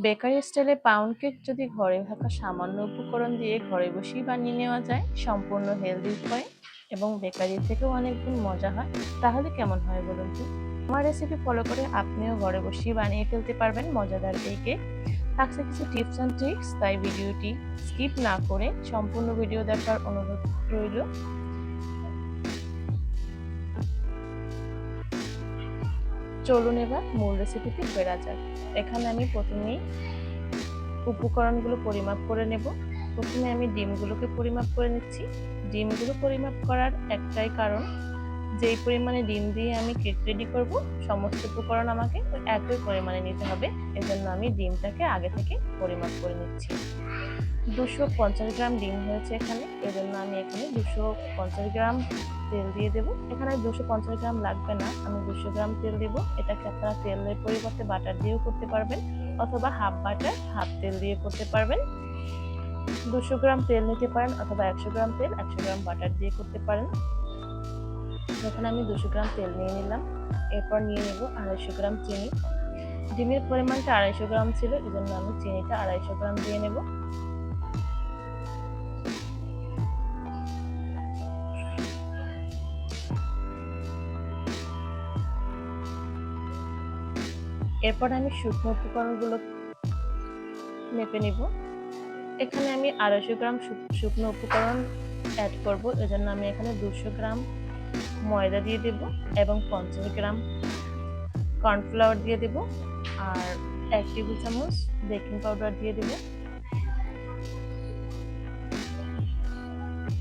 Bakery স্টাইলে pound cake যদি ঘরে থাকা সামান্য উপকরণ দিয়ে ঘরে বসেই বানিয়ে নেওয়া যায় সম্পূর্ণ হেলদি উপায়ে এবং বেকারির থেকেও অনেক গুণ মজা হয়, তাহলে কেমন হয় বলুন তো? আমার রেসিপি ফলো করে আপনিও ঘরে বসেই বানিয়ে ফেলতে পারবেন মজাদার এই কেক। থাকছে কিছু টিপস অ্যান্ড ট্রিক্স, তাই ভিডিওটি স্কিপ না করে সম্পূর্ণ ভিডিও দেখার অনুরোধ রইল। চলুন এবার মূল রেসিপিতে ফেরা যাক। এখানে আমি প্রথমেই উপকরণগুলো পরিমাপ করে নেব। প্রথমে আমি ডিমগুলোকে পরিমাপ করে নিচ্ছি। ডিমগুলো পরিমাপ করার একটাই কারণ, যেই পরিমাণে ডিম দিয়ে আমি কেক রেডি করব সমস্ত উপকরণ আমাকে একই পরিমাণে নিতে হবে। এজন্য আমি ডিমটাকে আগে থেকে পরিমাপ করে নিচ্ছি। 250 গ্রাম ডিম হয়েছে এখানে, এজন্য আমি এখানে 250 গ্রাম তেল দিয়ে দেবো। এখানে 250 গ্রাম লাগবে না, আমি 200 গ্রাম তেল দেবো। এটাকে আপনারা তেলের পরিবর্তে বাটার দিয়েও করতে পারবেন, অথবা হাফ বাটার হাফ তেল দিয়ে করতে পারবেন। 200 গ্রাম তেল নিতে পারেন, অথবা 100 গ্রাম তেল 100 গ্রাম বাটার দিয়ে করতে পারেন। এখানে আমি 200 গ্রাম তেল নিয়ে নিলাম। এরপর নিয়ে নেব 250 গ্রাম চিনি। ডিমের পরিমাণটা 250 গ্রাম ছিল, এজন্য আমি চিনিটা 250 গ্রাম দিয়ে নেব। এরপর আমি শুকনো উপকরণগুলো মেপে নিব। এখানে আমি 250 গ্রাম শুকনো উপকরণ অ্যাড করব, এজন্য আমি এখানে 200 গ্রাম ময়দা দিয়ে দেব এবং 50 গ্রাম কর্নফ্লাওয়ার দিয়ে দেব, আর 1 টেবিল চামচ বেকিং পাউডার দিয়ে দেব।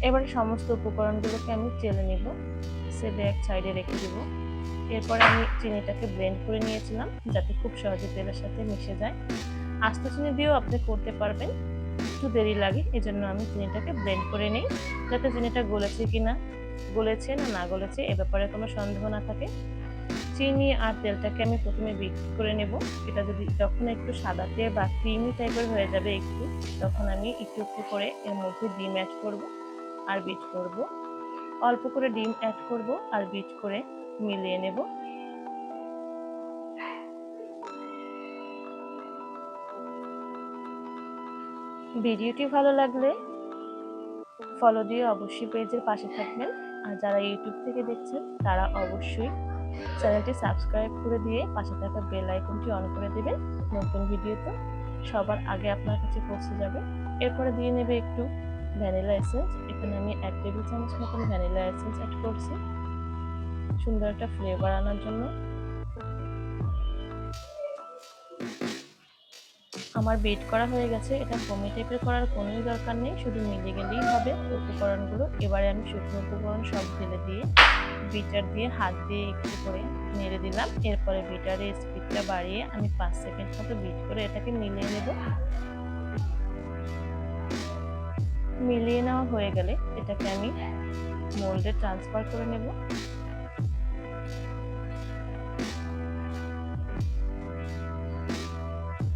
এবার সমস্ত উপকরণগুলোকে আমি চেলে নিব, সেলে এক সাইডে রেখে দেব। এরপর আমি চিনিটাকে ব্লেন্ড করে নিয়েছিলাম যাতে খুব সহজে তেলের সাথে মিশে যায়। আস্ত চিনি দিয়েও আপনি করতে পারবেন, একটু দেরি লাগে, এজন্য আমি চিনিটাকে ব্লেন্ড করে নিই যাতে চিনিটা গলেছে কিনা, গলেছে না না গলেছে এ ব্যাপারে কোনো সন্দেহ না থাকে। চিনি আর তেলটাকে আমি প্রথমে বিট করে নেব। এটা যখন একটু সাদাতে বা ক্রিমি টাইপের হয়ে যাবে একটু, তখন আমি একটু একটু করে এর মধ্যে ডিম অ্যাড করব আর বিট করব। অল্প করে ডিম অ্যাড করব আর বিট করে মিলিয়ে নেব। ভিডিওটি ভালো লাগলে ফলো দিয়ে অবশ্যই পেজের পাশে থাকবেন, আর যারা ইউটিউব থেকে দেখছেন তারা অবশ্যই চ্যানেলটি সাবস্ক্রাইব করে দিয়ে পাশে থাকা বেল আইকনটি অন করে দেবেন। নতুন ভিডিও তো সবার আগে আপনার কাছে পৌঁছে যাবে। এরপরে দিয়ে নেবে একটু ভ্যানিলা এসেন্স। এখানে আমি 1 টেবিল চামচ মতন ভ্যানিলা এসেন্স অ্যাড করছি সুন্দর একটা ফ্লেভার আনার জন্য। আমার বিট করা হয়ে গেছে, এটা ফোমি টাইপের করার কোনো দরকার নেই, শুধু মিলে গেলেই হবে উপকরণগুলো। এবারে আমি শুকনো উপকরণ সব ঢেলে দিয়ে বিটার দিয়ে হাত দিয়ে একটু করে নেড়ে দিলাম। এরপরে বিটারের স্পিডটা বাড়িয়ে আমি 5 সেকেন্ড মতো বিট করে এটাকে মিলিয়ে নেব। মিলিয়ে নেওয়া হয়ে গেলে এটাকে আমি মোল্ডে ট্রান্সফার করে নেব।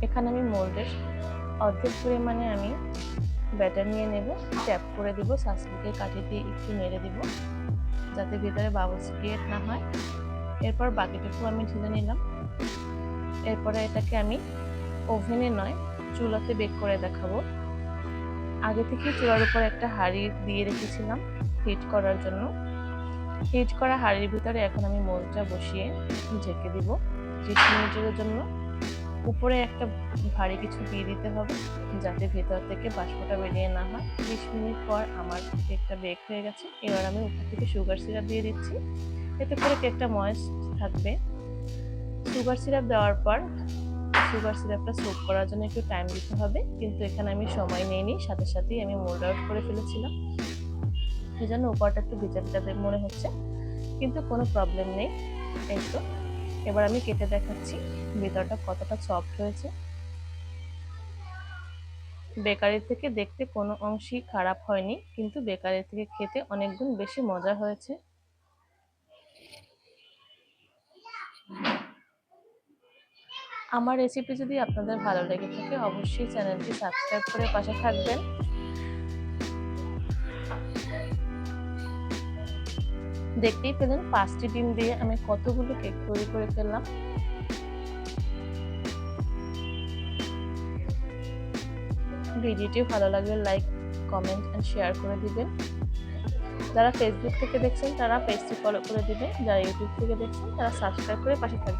এখানে আমি মোল্ডের অর্ধেক পরিমাণে আমি ব্যাটার নিয়ে নেব, ট্যাপ করে দিব, সাসলিকে কাঠি দিয়ে একটু নেড়ে দিব যাতে ভিতরে বাবলস ক্রিয়েট না হয়। এরপর বাকিটুকু আমি ঢেলে নিলাম। এরপরে এটাকে আমি ওভেনে নয় চুলাতে বেক করে দেখাবো। আগে থেকে চুলার উপর একটা হাঁড়ি দিয়ে রেখেছিলাম হিট করার জন্য। হিট করা হাঁড়ির ভিতরে এখন আমি মোল্ডটা বসিয়ে ঢেকে দিব 30 মিনিটের জন্য। উপরে একটা ভারী কিছু দিয়ে দিতে হবে যাতে ভেতর থেকে বাষ্পটা বেরিয়ে না হয়। 30 মিনিট পর আমার কেকটা বেক হয়ে গেছে। এবার আমি উপর থেকে সুগার সিরাপ দিয়ে দিচ্ছি, এতে করে কেকটা ময়েস্ট থাকবে। সুগার সিরাপ দেওয়ার পর সুগার সিরাপটা সোক করার জন্য একটু টাইম দিতে হবে, কিন্তু এখানে আমি সময় নিইনি, সাথে সাথেই আমি মোল্ড আউট করে ফেলেছিলাম। এই জন্য উপরটা একটু ভেজা ভেজা মনে হচ্ছে, কিন্তু কোনো প্রবলেম নেই। এই তো এবার আমি কেটে দেখাচ্ছি ভেতরটা কতটা সফট হয়েছে। বেকারি থেকে দেখতে কোনো অংশেই খারাপ হয়নি, কিন্তু বেকারি থেকে খেতে অনেক গুণ বেশি মজা হয়েছে। আমার রেসিপি যদি আপনাদের ভালো লেগে থাকে অবশ্যই চ্যানেলটি সাবস্ক্রাইব করে পাশে থাকবেন। দেখতেই পেলেন 5টি ডিম দিয়ে আমি কতগুলো কেক তৈরি করে ফেললাম। ভিডিওটি ভালো লাগলে লাইক, কমেন্ট অ্যান্ড শেয়ার করে দিবেন। যারা ফেসবুক থেকে দেখছেন তারা পেজটি ফলো করে দিবেন, যারা ইউটিউব থেকে দেখছেন তারা সাবস্ক্রাইব করে পাশে থাকবেন।